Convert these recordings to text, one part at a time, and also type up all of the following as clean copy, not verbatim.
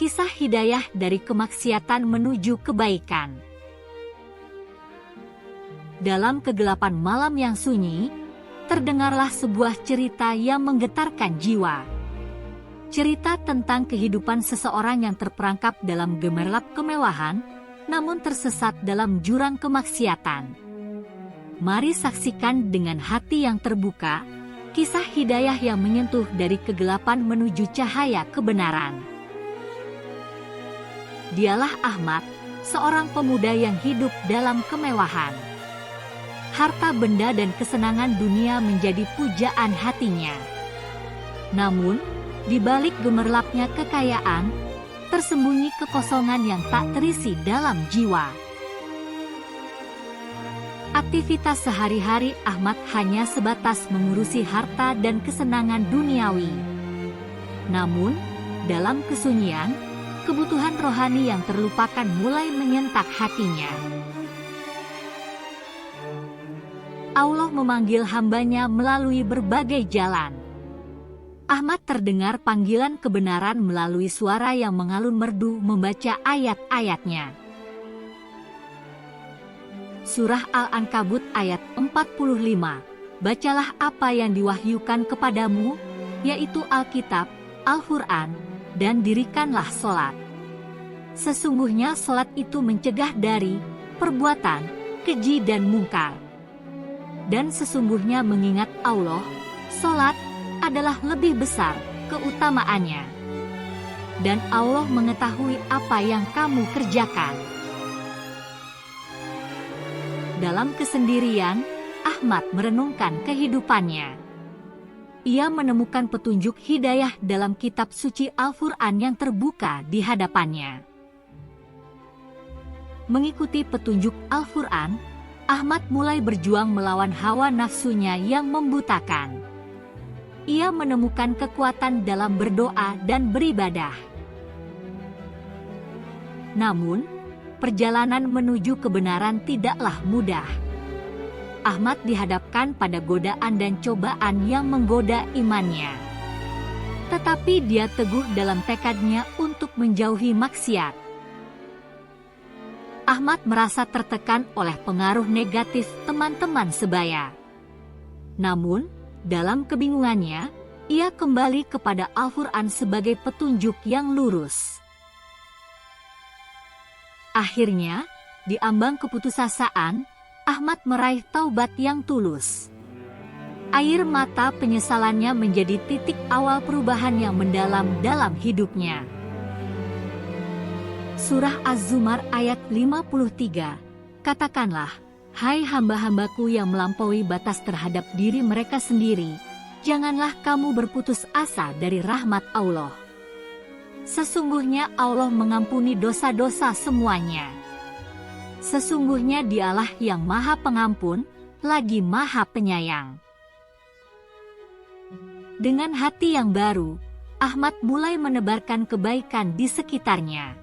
Kisah hidayah dari kemaksiatan menuju kebaikan. Dalam kegelapan malam yang sunyi, terdengarlah sebuah cerita yang menggetarkan jiwa. Cerita tentang kehidupan seseorang yang terperangkap dalam gemerlap kemewahan, namun tersesat dalam jurang kemaksiatan. Mari saksikan dengan hati yang terbuka, kisah hidayah yang menyentuh dari kegelapan menuju cahaya kebenaran. Dialah Ahmad, seorang pemuda yang hidup dalam kemewahan. Harta benda dan kesenangan dunia menjadi pujaan hatinya. Namun, di balik gemerlapnya kekayaan, tersembunyi kekosongan yang tak terisi dalam jiwa. Aktivitas sehari-hari Ahmad hanya sebatas mengurusi harta dan kesenangan duniawi. Namun, dalam kesunyian, kebutuhan rohani yang terlupakan mulai menyentak hatinya. Allah memanggil hambanya melalui berbagai jalan. Ahmad terdengar panggilan kebenaran melalui suara yang mengalun merdu membaca ayat-ayatnya. Surah Al-Ankabut ayat 45, bacalah apa yang diwahyukan kepadamu, yaitu Alkitab, Al-Quran, dan dirikanlah sholat. Sesungguhnya sholat itu mencegah dari perbuatan keji dan mungkar. Dan sesungguhnya mengingat Allah, sholat adalah lebih besar keutamaannya. Dan Allah mengetahui apa yang kamu kerjakan. Dalam kesendirian, Ahmad merenungkan kehidupannya. Ia menemukan petunjuk hidayah dalam kitab suci Al-Quran yang terbuka di hadapannya. Mengikuti petunjuk Al-Quran, Ahmad mulai berjuang melawan hawa nafsunya yang membutakan. Ia menemukan kekuatan dalam berdoa dan beribadah. Namun, perjalanan menuju kebenaran tidaklah mudah. Ahmad dihadapkan pada godaan dan cobaan yang menggoda imannya. Tetapi dia teguh dalam tekadnya untuk menjauhi maksiat. Ahmad merasa tertekan oleh pengaruh negatif teman-teman sebaya. Namun, dalam kebingungannya, ia kembali kepada Al-Quran sebagai petunjuk yang lurus. Akhirnya, di ambang keputusasaan, Ahmad meraih taubat yang tulus. Air mata penyesalannya menjadi titik awal perubahan yang mendalam dalam hidupnya. Surah Az-Zumar ayat 53, katakanlah, hai hamba-hambaku yang melampaui batas terhadap diri mereka sendiri, janganlah kamu berputus asa dari rahmat Allah. Sesungguhnya Allah mengampuni dosa-dosa semuanya. Sesungguhnya Dialah yang Maha Pengampun, lagi Maha Penyayang. Dengan hati yang baru, Ahmad mulai menebarkan kebaikan di sekitarnya.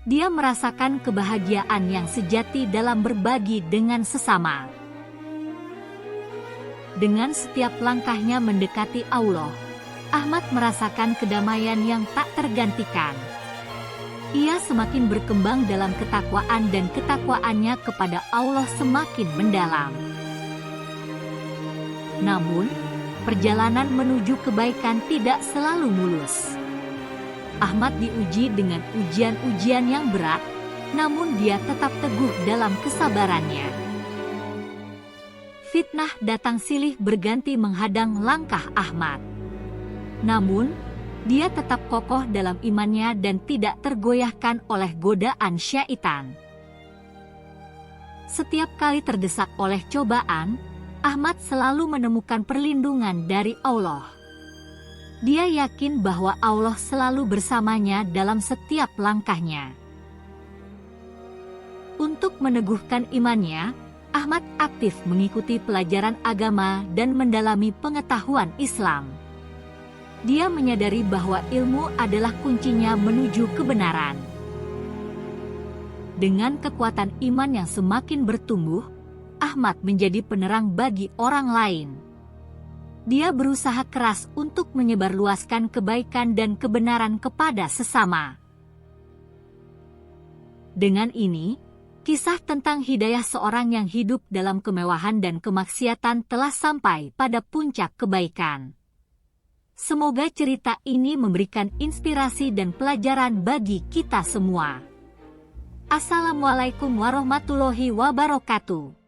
Dia merasakan kebahagiaan yang sejati dalam berbagi dengan sesama. Dengan setiap langkahnya mendekati Allah, Ahmad merasakan kedamaian yang tak tergantikan. Ia semakin berkembang dalam ketakwaan dan ketakwaannya kepada Allah semakin mendalam. Namun, perjalanan menuju kebaikan tidak selalu mulus. Ahmad diuji dengan ujian-ujian yang berat, namun dia tetap teguh dalam kesabarannya. Fitnah datang silih berganti menghadang langkah Ahmad. Namun, dia tetap kokoh dalam imannya dan tidak tergoyahkan oleh godaan syaitan. Setiap kali terdesak oleh cobaan, Ahmad selalu menemukan perlindungan dari Allah. Dia yakin bahwa Allah selalu bersamanya dalam setiap langkahnya. Untuk meneguhkan imannya, Ahmad aktif mengikuti pelajaran agama dan mendalami pengetahuan Islam. Dia menyadari bahwa ilmu adalah kuncinya menuju kebenaran. Dengan kekuatan iman yang semakin bertumbuh, Ahmad menjadi penerang bagi orang lain. Dia berusaha keras untuk menyebarluaskan kebaikan dan kebenaran kepada sesama. Dengan ini, kisah tentang Hidayah, seorang yang hidup dalam kemewahan dan kemaksiatan, telah sampai pada puncak kebaikan. Semoga cerita ini memberikan inspirasi dan pelajaran bagi kita semua. Assalamualaikum warahmatullahi wabarakatuh.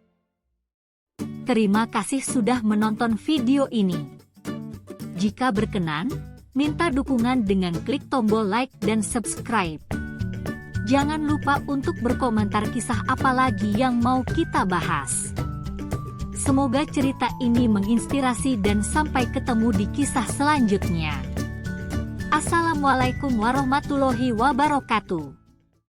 Terima kasih sudah menonton video ini. Jika berkenan, minta dukungan dengan klik tombol like dan subscribe. Jangan lupa untuk berkomentar kisah apa lagi yang mau kita bahas. Semoga cerita ini menginspirasi dan sampai ketemu di kisah selanjutnya. Assalamualaikum warahmatullahi wabarakatuh.